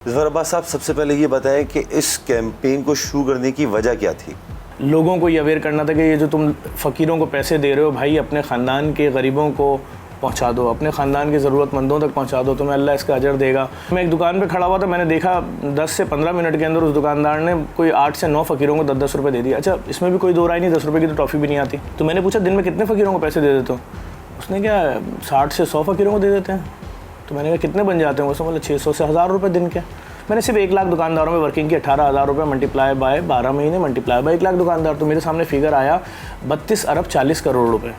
ज़फ़र अब्बास साहब, सबसे पहले ये बताएं कि इस कैंपेन को शुरू करने की वजह क्या थी? लोगों को ये अवेयर करना था कि ये जो तुम फ़कीरों को पैसे दे रहे हो भाई, अपने ख़ानदान के गरीबों को पहुंचा दो, अपने ख़ानदान के ज़रूरतमंदों तक पहुंचा दो, तुम्हें अल्लाह इसका अजर देगा। मैं एक दुकान पे खड़ा हुआ था, मैंने देखा 10 से 15 मिनट के अंदर उस दुकानदार ने कोई 8 से 9 फ़कीरों को 10-10 रुपये दे दिया। अच्छा, इसमें भी कोई दो राय नहीं, 10 रुपये की तो टॉफ़ी भी नहीं आती। तो मैंने पूछा दिन में कितने फ़कीरों को पैसे दे देते हो? उसने क्या 60 से 100 फ़कीरों को दे देते हैं। तो मैंने कहा कितने बन जाते हैं? उसने बोला 600 से 1000 रुपये दिन के। मैंने सिर्फ 1 लाख दुकानदारों में वर्किंग की, 18,000 रुपये मल्टीप्लाई बाय 12 महीने मल्टीप्लाई बाय 1 लाख दुकानदार, तो मेरे सामने फिगर आया 32 अरब 40 करोड़ रुपए।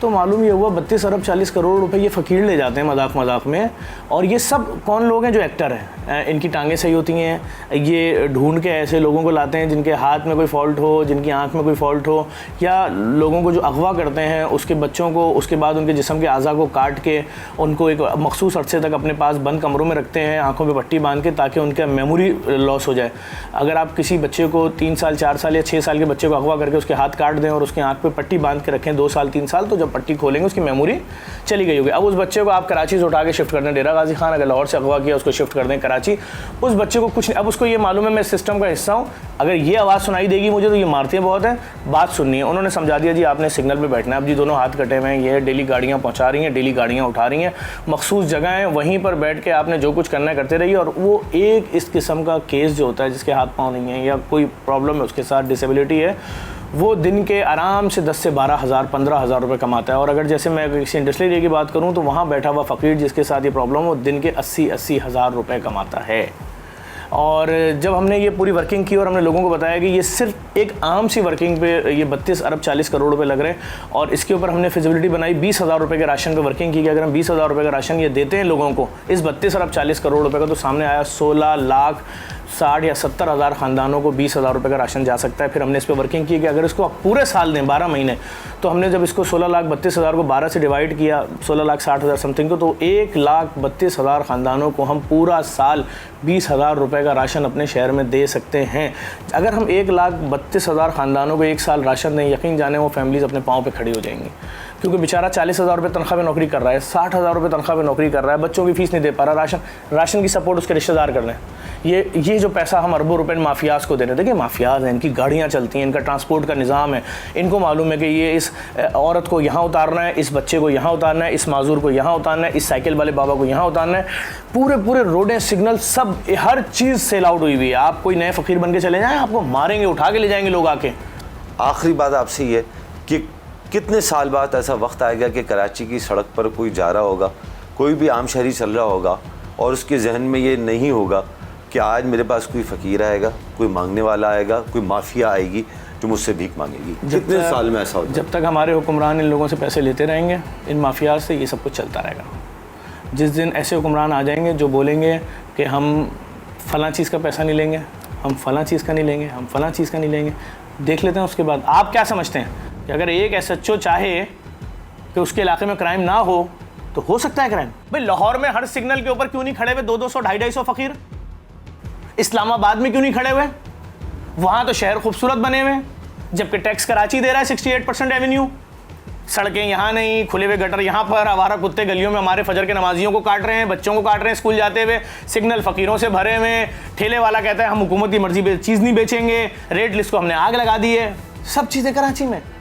तो मालूम ये हुआ 32 अरब 40 करोड़ रुपए ये फ़कीर ले जाते हैं मजाक में। और ये सब कौन लोग हैं? जो एक्टर हैं, इनकी टांगें सही होती हैं, ये ढूंढ के ऐसे लोगों को लाते हैं जिनके हाथ में कोई फॉल्ट हो, जिनकी आंख में कोई फॉल्ट हो, या लोगों को जो अगवा करते हैं उसके बच्चों को उसके बाद उनके जिस्म के अज़ा को काट के उनको एक मखसूस अरसे तक अपने पास बंद कमरों में रखते हैं, आँखों में पट्टी बांध के, ताकि उनका मेमोरी लॉस हो जाए। अगर आप किसी बच्चे को 3 साल 4 साल या 6 साल के बच्चे को अगवा करके उसके हाथ काट दें और उसकी आँख पे पट्टी बांध के रखें 2 साल 3 साल, तो जब पट्टी खोलेंगे उसकी मेमोरी चली गई होगी। अब उस बच्चे को आप कराची से उठा के शिफ्ट कर दें डेरा गाजी खान, अगर लाहौर से अगवा किया उसको शिफ्ट कर दें कराची, उस बच्चे को कुछ नहीं। अब उसको ये मालूम है मैं सिस्टम का हिस्सा हूँ, अगर ये आवाज़ सुनाई देगी मुझे तो ये मारते बहुत हैं, बात सुननी है। उन्होंने समझा दिया जी आपने सिग्नल पे बैठना है। अब जी दोनों हाथ कटे हुए हैं, ये डेली गाड़ियाँ पहुँचा रही हैं, डेली गाड़ियाँ उठा रही हैं, मखसूस जगह है, वहीं पर बैठ के आपने जो कुछ करना है करते रहिए। और वो एक इस किस्म का केस जो होता है जिसके हाथ पाँव नहीं है या कोई प्रॉब्लम है, उसके साथ डिसेबिलिटी है, वो दिन के आराम से 10 से 12,000 15,000 रुपये कमाता है। और अगर जैसे मैं किसी इंडस्ट्रियल एरिया की बात करूं तो वहाँ बैठा हुआ फ़कीर जिसके साथ ये प्रॉब्लम वो दिन के 80 हज़ार रुपये कमाता है। और जब हमने ये पूरी वर्किंग की और हमने लोगों को बताया कि ये सिर्फ एक आम सी वर्किंग पे ये 32 अरब 40 करोड़ रुपए लग रहे हैं, और इसके ऊपर हमने फिजिबिलिटी बनाई 20,000 रुपये के राशन पे वर्किंग की कि अगर हम 20,000 रुपये का राशन ये देते हैं लोगों को इस 32 अरब 40 करोड़ रुपये का, तो सामने आया 16 लाख 60 या 70 हज़ार ख़ानदानों को 20,000 रुपये का राशन जा सकता है। फिर हमने इस पर वर्किंग की कि अगर इसको पूरे साल दें 12 महीने, तो हमने जब इसको 16,32,000 को 12 से डिवाइड किया 16,60,000 समथिंग को, तो 1,32,000 ख़ानदानों को हम पूरा साल 20,000 रुपये का राशन अपने शहर में दे सकते हैं। अगर हम 1,32,000 ख़ानदानों को एक साल राशन दें, यकीन जाने वो फैमिलीज़ अपने पाँव पे खड़ी हो जाएंगी। क्योंकि बेचारा 40,000 रुपये तनख्वाह में नौकरी कर रहा है, 60,000 रुपये तनख्वाह में नौकरी कर रहा है, बच्चों की फ़ीस नहीं दे पा रहा, राशन की सपोर्ट उसके रिश्तेदार कर रहे हैं। ये जो पैसा हम अरबों रुपए माफियाज को दे रहे हैं, देखिए माफियाज हैं, इनकी गाड़ियाँ चलती हैं, इनका ट्रांसपोर्ट का निज़ाम है, इनको मालूम है कि ये इस औरत को यहाँ उतारना है, इस बच्चे को यहाँ उतारना है, इस माजूर को यहाँ उतारना है, इस साइकिल वाले बाबा को यहाँ उतारना है। पूरे रोडें, सिग्नल, सब हर चीज़ सेल आउट हुई हुई है। आप कोई नए फ़कीर बन के चले जाएँ, आपको मारेंगे, उठा के ले जाएंगे लोग आके। आखिरी बात आपसे ये कि कितने साल बाद ऐसा वक्त आएगा कि कराची की सड़क पर कोई जा रहा होगा, कोई भी आम शहरी चल रहा होगा और उसके जहन में ये नहीं होगा कि आज मेरे पास कोई फ़कीर आएगा, कोई मांगने वाला आएगा, कोई माफिया आएगी जो मुझसे भीख मांगेगी? कितने साल में ऐसा होगा? जब तक हमारे हुक्मरान इन लोगों से पैसे लेते रहेंगे, इन माफिया से, ये सब कुछ चलता रहेगा। जिस दिन ऐसे हुक्मरान आ जाएंगे जो बोलेंगे कि हम फ़लाँ चीज़ का पैसा नहीं लेंगे, हम फ़लाँ चीज़ का नहीं लेंगे, हम फ़लाँ चीज़ का नहीं लेंगे, देख लेते हैं उसके बाद। आप क्या समझते हैं कि अगर एक SHO चाहे कि उसके इलाके में क्राइम ना हो तो सकता है क्राइम? भाई लाहौर में हर सिग्नल के ऊपर क्यों नहीं खड़े हुए 200 250 फ़कीर? इस्लामाबाद में क्यों नहीं खड़े हुए? वहाँ तो शहर खूबसूरत बने हुए हैं, जबकि टैक्स कराची दे रहा है 68% रेवेन्यू। सड़कें यहाँ नहीं, खुले हुए गटर यहाँ पर, आवारा कुत्ते गलियों में हमारे फजर के नमाजियों को काट रहे हैं, बच्चों को काट रहे हैं स्कूल जाते हुए, सिग्नल फ़कीरों से भरे हुए, ठेले वाला कहता है हम हुकूमत की मर्जी पे चीज़ नहीं बेचेंगे, रेट लिस्ट को हमने आग लगा दी है। सब चीज़ें कराची में।